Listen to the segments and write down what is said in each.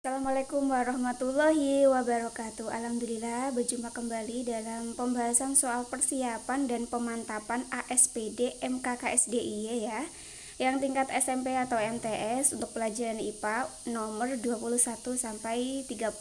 Assalamualaikum warahmatullahi wabarakatuh. Alhamdulillah berjumpa kembali dalam pembahasan soal persiapan dan pemantapan ASPD MKKSDIY ya, yang tingkat SMP atau MTS untuk pelajaran IPA nomor 21 sampai 30.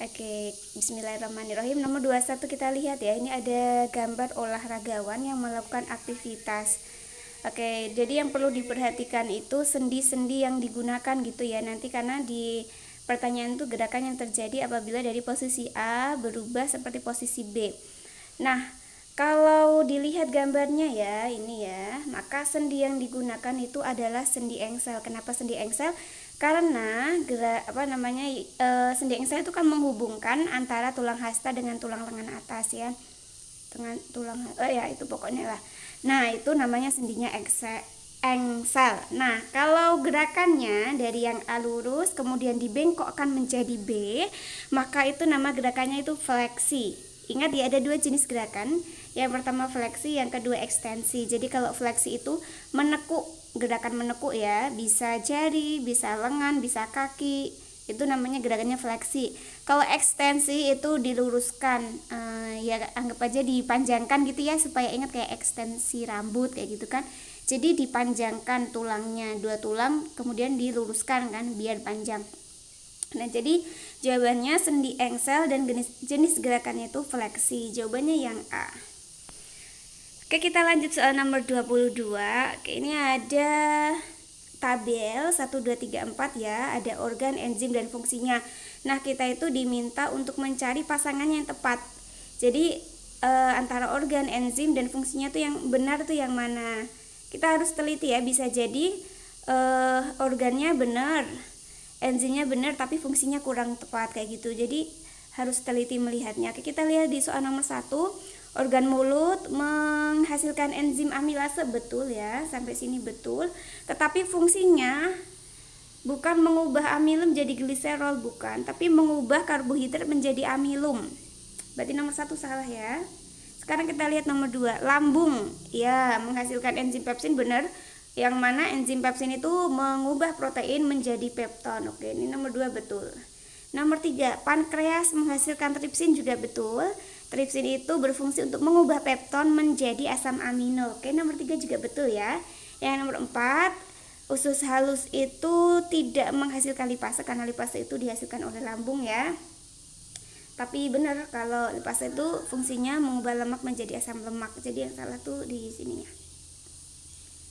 Oke, bismillahirrahmanirrahim. Nomor 21 kita lihat ya, ini ada gambar olahragawan yang melakukan aktivitas. Oke, jadi yang perlu diperhatikan itu sendi-sendi yang digunakan gitu ya nanti, karena di pertanyaan itu gerakan yang terjadi apabila dari posisi A berubah seperti posisi B. Nah, kalau dilihat gambarnya ya, ini ya, maka sendi yang digunakan itu adalah sendi engsel. Kenapa sendi engsel? Karena sendi engsel itu kan menghubungkan antara tulang hasta dengan tulang lengan atas ya. Dengan tulang ya itu pokoknya lah. Nah, itu namanya sendinya engsel. Nah, kalau gerakannya dari yang A lurus kemudian dibengkokkan menjadi B, maka itu nama gerakannya itu fleksi. Ingat ya, ada dua jenis gerakan. Yang pertama fleksi, yang kedua ekstensi. Jadi kalau fleksi itu menekuk, gerakan menekuk ya, bisa jari, bisa lengan, bisa kaki. Itu namanya gerakannya fleksi. Kalau ekstensi itu diluruskan, ya anggap aja dipanjangkan gitu ya, supaya ingat kayak ekstensi rambut kayak gitu kan. Jadi dipanjangkan tulangnya, dua tulang kemudian diluruskan kan biar panjang. Nah, jadi jawabannya sendi engsel dan jenis gerakannya itu fleksi. Jawabannya yang A. Oke, kita lanjut soal nomor 22. Oke, ini ada tabel 1, 2, 3, 4 ya, ada organ, enzim, dan fungsinya. Nah, kita itu diminta untuk mencari pasangan yang tepat. Jadi antara organ, enzim, dan fungsinya tuh yang benar tuh yang mana. Kita harus teliti ya, bisa jadi organnya benar, enzimnya benar, tapi fungsinya kurang tepat kayak gitu. Jadi harus teliti melihatnya. Oke, kita lihat di soal nomor 1. Organ mulut menghasilkan enzim amilase, betul ya, sampai sini betul. Tetapi fungsinya bukan mengubah amilum jadi gliserol, bukan, tapi mengubah karbohidrat menjadi amilum. Berarti nomor 1 salah ya. Sekarang kita lihat nomor 2. Lambung ya, menghasilkan enzim pepsin, benar. Yang mana enzim pepsin itu mengubah protein menjadi pepton. Oke, ini nomor 2 betul. Nomor 3, pankreas menghasilkan tripsin, juga betul. Tripsin itu berfungsi untuk mengubah pepton menjadi asam amino. Oke, nomor 3 juga betul ya. Yang nomor 4, usus halus itu tidak menghasilkan lipase, karena lipase itu dihasilkan oleh lambung ya. Tapi benar, kalau lipase itu fungsinya mengubah lemak menjadi asam lemak. Jadi yang salah tuh di sininya.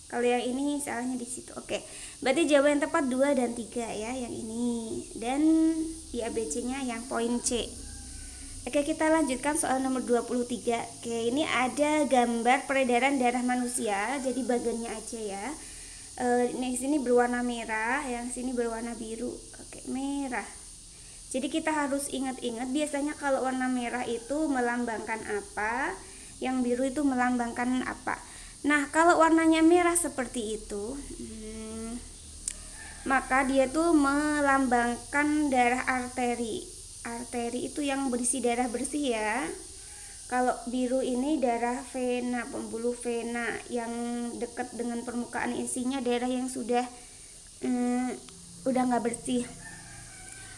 Kalau yang ini salahnya di situ. Oke, berarti jawaban yang tepat 2 dan 3 ya, yang ini. Dan di ABC-nya yang poin C. Oke, kita lanjutkan soal nomor 23. Oke, ini ada gambar peredaran darah manusia. Jadi bagiannya aja ya. Ini sini berwarna merah, yang sini berwarna biru. Oke, merah. Jadi kita harus ingat-ingat, biasanya kalau warna merah itu melambangkan apa, yang biru itu melambangkan apa. Nah, kalau warnanya merah seperti itu, maka dia tuh melambangkan darah arteri. Arteri itu yang berisi darah bersih ya. Kalau biru ini darah vena, pembuluh vena yang dekat dengan permukaan isinya darah yang sudah udah nggak bersih.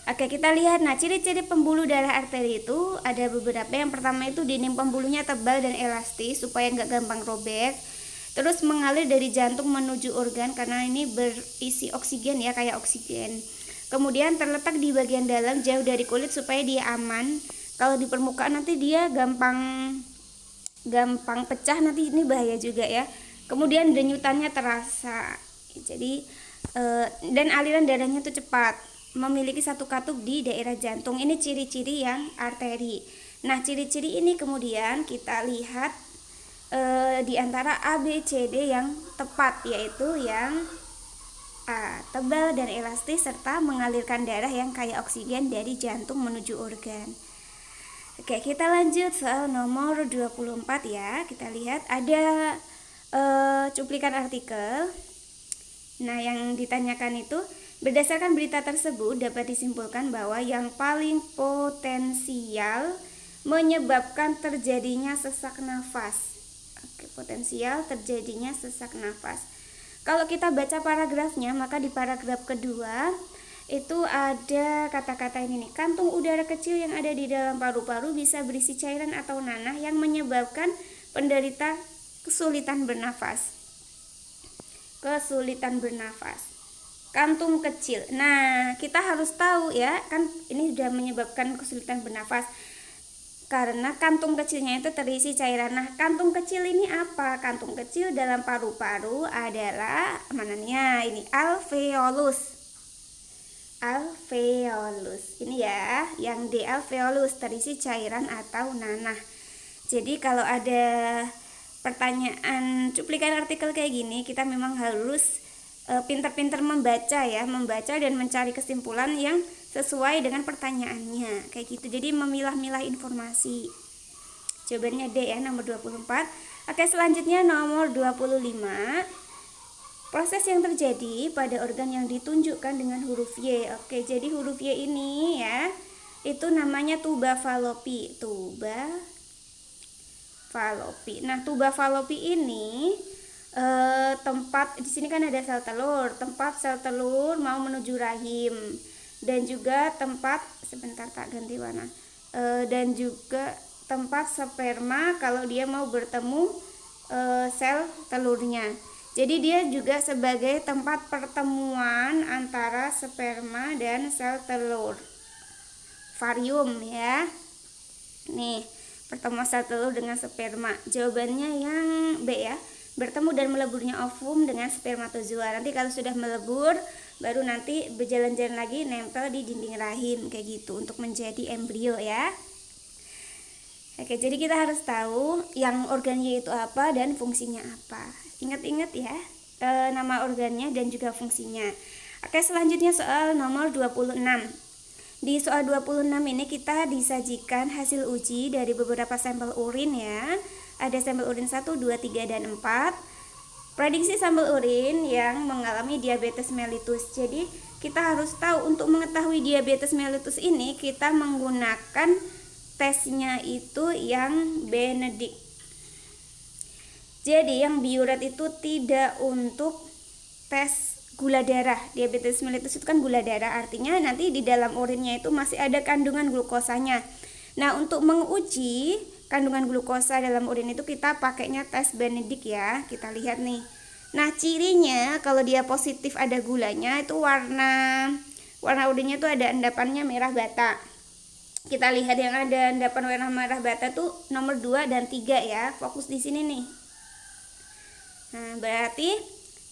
Oke, kita lihat. Nah, ciri-ciri pembuluh darah arteri itu ada beberapa. Yang pertama itu dinding pembuluhnya tebal dan elastis supaya nggak gampang robek. Terus mengalir dari jantung menuju organ karena ini berisi oksigen ya, kayak oksigen. Kemudian terletak di bagian dalam jauh dari kulit supaya dia aman. Kalau di permukaan nanti dia gampang pecah, nanti ini bahaya juga ya. Kemudian denyutannya terasa. Jadi dan aliran darahnya itu cepat. Memiliki satu katup di daerah jantung. Ini ciri-ciri yang arteri. Nah, ciri-ciri ini kemudian kita lihat di antara A, B, C, D yang tepat, yaitu yang A, tebal dan elastis serta mengalirkan darah yang kaya oksigen dari jantung menuju organ. Oke, kita lanjut soal nomor 24 ya. Kita lihat ada cuplikan artikel. Nah, yang ditanyakan itu, berdasarkan berita tersebut dapat disimpulkan bahwa yang paling potensial menyebabkan terjadinya sesak nafas. Oke, potensial terjadinya sesak nafas. Kalau kita baca paragrafnya, maka di paragraf kedua itu ada kata-kata ini nih. Kantung udara kecil yang ada di dalam paru-paru bisa berisi cairan atau nanah yang menyebabkan penderita kesulitan bernafas. Kesulitan bernafas. Kantung kecil. Nah, kita harus tahu ya, kan ini sudah menyebabkan kesulitan bernafas. Karena kantung kecilnya itu terisi cairan. Nah, kantung kecil ini apa? Kantung kecil dalam paru-paru adalah mananya? Ini alveolus. Alveolus. Ini ya, yang di alveolus terisi cairan atau nanah. Jadi kalau ada pertanyaan cuplikan artikel kayak gini, kita memang harus pintar-pintar membaca ya, membaca dan mencari kesimpulan yang sesuai dengan pertanyaannya kayak gitu. Jadi memilah-milah informasi. Jawabannya D ya, nomor 24. Oke, selanjutnya nomor 25. Proses yang terjadi pada organ yang ditunjukkan dengan huruf Y. Oke, jadi huruf Y ini ya, itu namanya tuba Fallopi. Tuba Fallopi. Nah, tuba Fallopi ini tempat di sini kan ada sel telur, tempat sel telur mau menuju rahim, dan juga tempat sebentar tak ganti warna, dan juga tempat sperma kalau dia mau bertemu sel telurnya. Jadi dia juga sebagai tempat pertemuan antara sperma dan sel telur. Varium ya. Nih, pertemuan sel telur dengan sperma. Jawabannya yang B ya. Bertemu dan meleburnya ovum dengan spermatozoa. Nanti kalau sudah melebur, baru nanti berjalan-jalan lagi nempel di dinding rahim kayak gitu untuk menjadi embrio ya. Oke, jadi kita harus tahu yang organnya itu apa dan fungsinya apa. Ingat-ingat ya, nama organnya dan juga fungsinya. Oke, selanjutnya soal nomor 26. Di soal 26 ini kita disajikan hasil uji dari beberapa sampel urin ya. Ada sampel urin 1, 2, 3, dan 4. Prediksi sampel urin yang mengalami diabetes mellitus. Jadi kita harus tahu untuk mengetahui diabetes mellitus ini kita menggunakan tesnya itu yang Benedict. Jadi yang Biuret itu tidak untuk tes gula darah. Diabetes mellitus itu kan gula darah, artinya nanti di dalam urinnya itu masih ada kandungan glukosanya. Nah, untuk menguji kandungan glukosa dalam urin itu kita pakainya tes Benedict ya. Kita lihat nih. Nah, cirinya kalau dia positif ada gulanya itu warna urinnya itu ada endapannya merah bata. Kita lihat yang ada endapan warna merah bata tuh nomor 2 dan 3 ya. Fokus di sini nih. Nah, berarti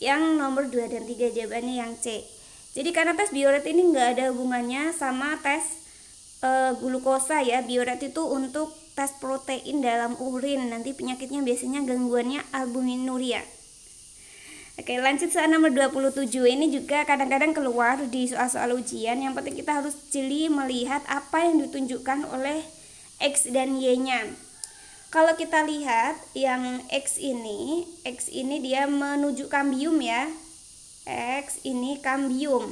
yang nomor 2 dan 3 jawabannya yang C. Jadi karena tes Biuret ini nggak ada hubungannya sama tes glukosa ya. Biuret itu untuk tes protein dalam urin. Nanti penyakitnya biasanya gangguannya albuminuria. Oke, lanjut soal nomor 27. Ini juga kadang-kadang keluar di soal-soal ujian. Yang penting kita harus jeli melihat apa yang ditunjukkan oleh X dan Y-nya. Kalau kita lihat yang X ini dia menuju kambium ya. X ini kambium.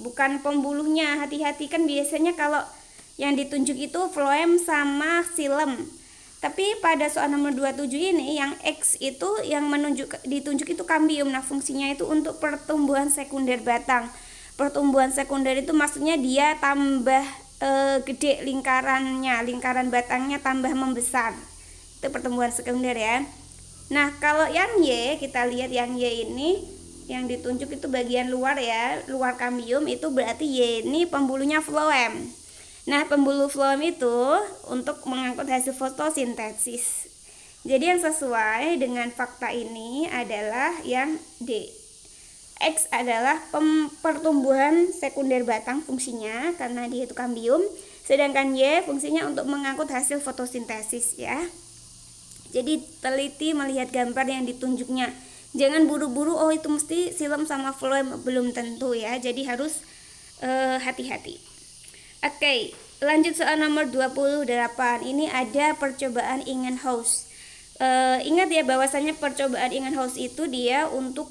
Bukan pembuluhnya, hati-hati kan biasanya kalau yang ditunjuk itu floem sama xilem. Tapi pada soal nomor 27 ini yang X itu yang ditunjuk itu kambium. Nah, fungsinya itu untuk pertumbuhan sekunder batang. Pertumbuhan sekunder itu maksudnya dia tambah gede lingkarannya, lingkaran batangnya tambah membesar. Itu pertumbuhan sekunder ya. Nah, kalau yang Y, kita lihat yang Y ini yang ditunjuk itu bagian luar ya, luar kambium, itu berarti Y ini pembuluhnya floem. Nah, pembuluh floem itu untuk mengangkut hasil fotosintesis. Jadi yang sesuai dengan fakta ini adalah yang D. X adalah pertumbuhan sekunder batang fungsinya karena dia itu kambium, sedangkan Y fungsinya untuk mengangkut hasil fotosintesis ya. Jadi teliti melihat gambar yang ditunjuknya. Jangan buru-buru oh itu mesti xilem sama floem, belum tentu ya. Jadi harus hati-hati. Oke, lanjut soal nomor 28. Ini ada percobaan Ingenhousz. Ingat ya bahwasanya percobaan Ingenhousz itu dia untuk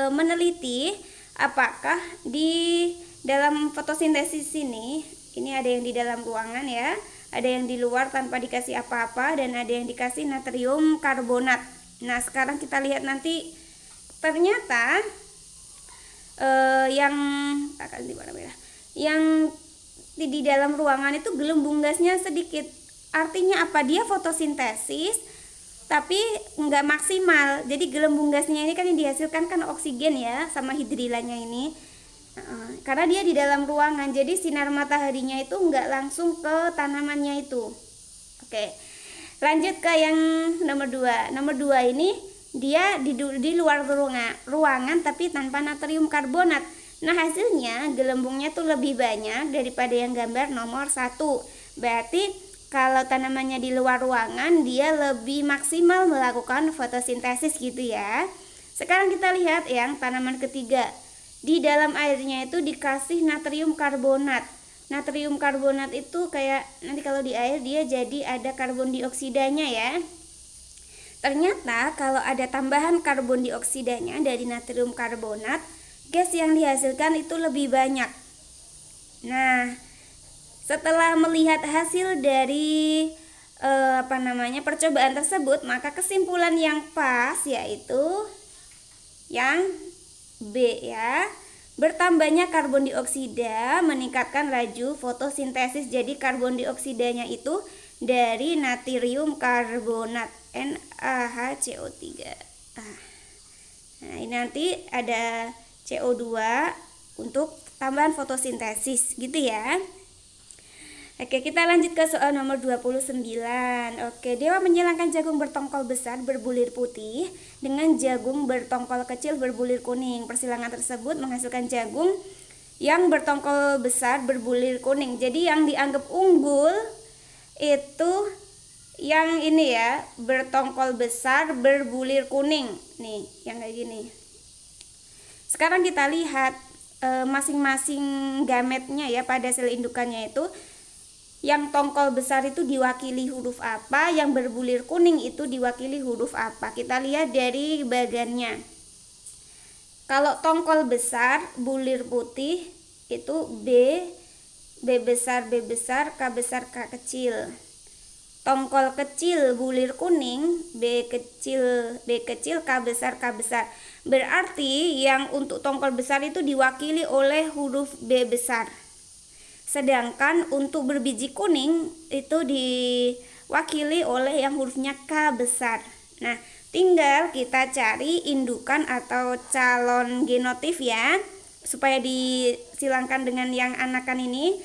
meneliti apakah di dalam fotosintesis ini ada yang di dalam ruangan ya, ada yang di luar tanpa dikasih apa-apa, dan ada yang dikasih natrium karbonat. Nah, sekarang kita lihat nanti ternyata yang yang di dalam ruangan itu gelembung gasnya sedikit. Artinya apa? Dia fotosintesis tapi nggak maksimal. Jadi gelembung gasnya ini kan yang dihasilkan kan oksigen ya sama hidrilannya ini. Karena dia di dalam ruangan, jadi sinar mataharinya itu nggak langsung ke tanamannya itu. Oke, lanjut ke yang nomor 2. Nomor 2 ini dia di luar ruangan tapi tanpa natrium karbonat. Nah, hasilnya gelembungnya tuh lebih banyak daripada yang gambar nomor 1. Berarti kalau tanamannya di luar ruangan dia lebih maksimal melakukan fotosintesis gitu ya. Sekarang kita lihat yang tanaman ketiga. Di dalam airnya itu dikasih natrium karbonat. Natrium karbonat itu kayak nanti kalau di air dia jadi ada karbon dioksidanya ya. Ternyata kalau ada tambahan karbon dioksidanya dari natrium karbonat, gas yang dihasilkan itu lebih banyak. Nah, setelah melihat hasil dari percobaan tersebut, maka kesimpulan yang pas yaitu yang B ya. Bertambahnya karbon dioksida meningkatkan laju fotosintesis. Jadi karbon dioksidanya itu dari natrium karbonat NaHCO3. Nah, ini nanti ada CO2 untuk tambahan fotosintesis gitu ya. Oke, kita lanjut ke soal nomor 29. Oke, Dewa menyilangkan jagung bertongkol besar berbulir putih dengan jagung bertongkol kecil berbulir kuning. Persilangan tersebut menghasilkan jagung yang bertongkol besar berbulir kuning. Jadi yang dianggap unggul itu yang ini ya, bertongkol besar berbulir kuning. Nih, yang kayak gini. Sekarang kita lihat masing-masing gametnya ya pada sel indukannya itu. Yang tongkol besar itu diwakili huruf apa, yang berbulir kuning itu diwakili huruf apa. Kita lihat dari bagannya. Kalau tongkol besar bulir putih itu B besar, K besar, K kecil. Tongkol kecil bulir kuning B kecil, K besar, K besar. Berarti yang untuk tongkol besar itu diwakili oleh huruf B besar. Sedangkan untuk berbiji kuning itu diwakili oleh yang hurufnya K besar. Nah, tinggal kita cari indukan atau calon genotip ya, supaya disilangkan dengan yang anakan ini.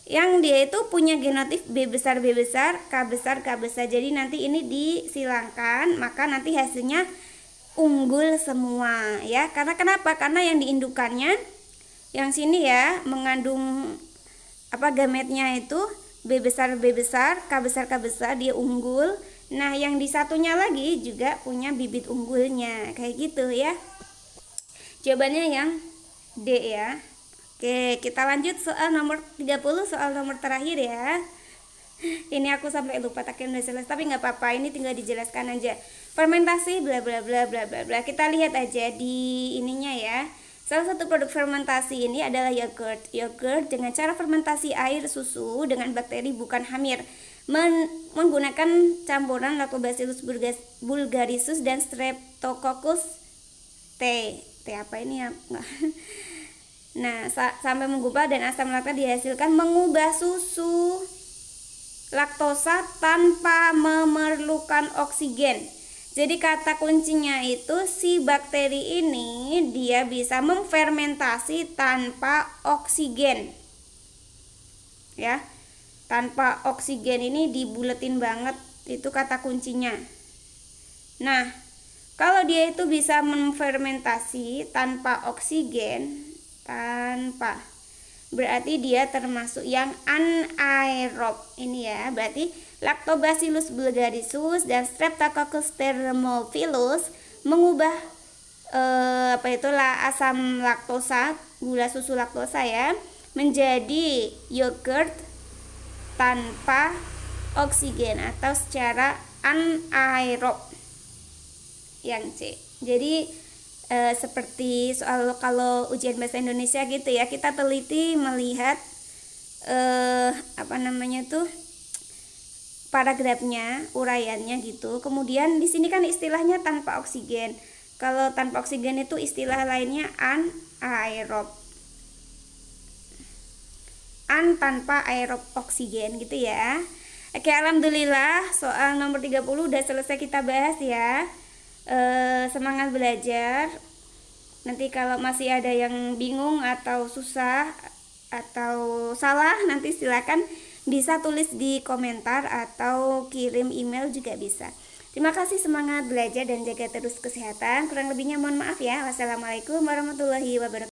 Yang dia itu punya genotip B besar, K besar, K besar. Jadi nanti ini disilangkan, maka nanti hasilnya unggul semua ya. Karena kenapa? Karena yang diindukannya yang sini ya mengandung gametnya itu B besar, K besar, K besar, dia unggul. Nah, yang di satunya lagi juga punya bibit unggulnya, kayak gitu ya. Jawabannya yang D ya. Oke, kita lanjut soal nomor 30, soal nomor terakhir ya. Ini aku sampai lupa takin udah selesai, tapi nggak apa-apa, ini tinggal dijelaskan aja. Fermentasi bla bla bla bla bla bla. Kita lihat aja di ininya ya. Salah satu produk fermentasi ini adalah yogurt. Yogurt dengan cara fermentasi air susu dengan bakteri bukan hamir menggunakan campuran Lactobacillus bulgarisus dan Streptococcus T apa ini ya? Nah, sampai mengubah dan asam laktat dihasilkan mengubah susu laktosa tanpa memerlukan oksigen. Jadi kata kuncinya itu si bakteri ini dia bisa memfermentasi tanpa oksigen. Ya. Tanpa oksigen ini dibuletin banget, itu kata kuncinya. Nah, kalau dia itu bisa memfermentasi tanpa oksigen, berarti dia termasuk yang anaerob. Ini ya, berarti Lactobacillus bulgarisus dan Streptococcus thermophilus mengubah asam laktosa, gula susu laktosa ya, menjadi yogurt tanpa oksigen atau secara anaerob. Yang C. Jadi seperti soal kalau ujian bahasa Indonesia gitu ya, kita teliti melihat paragrafnya, uraiannya gitu. Kemudian di sini kan istilahnya tanpa oksigen. Kalau tanpa oksigen itu istilah lainnya aerob. An tanpa aerob oksigen gitu ya. Oke, alhamdulillah soal nomor 30 udah selesai kita bahas ya. Semangat belajar. Nanti kalau masih ada yang bingung atau susah atau salah, nanti silakan bisa tulis di komentar atau kirim email juga bisa. Terima kasih, semangat belajar dan jaga terus kesehatan. Kurang lebihnya mohon maaf ya. Wassalamualaikum warahmatullahi wabarakatuh.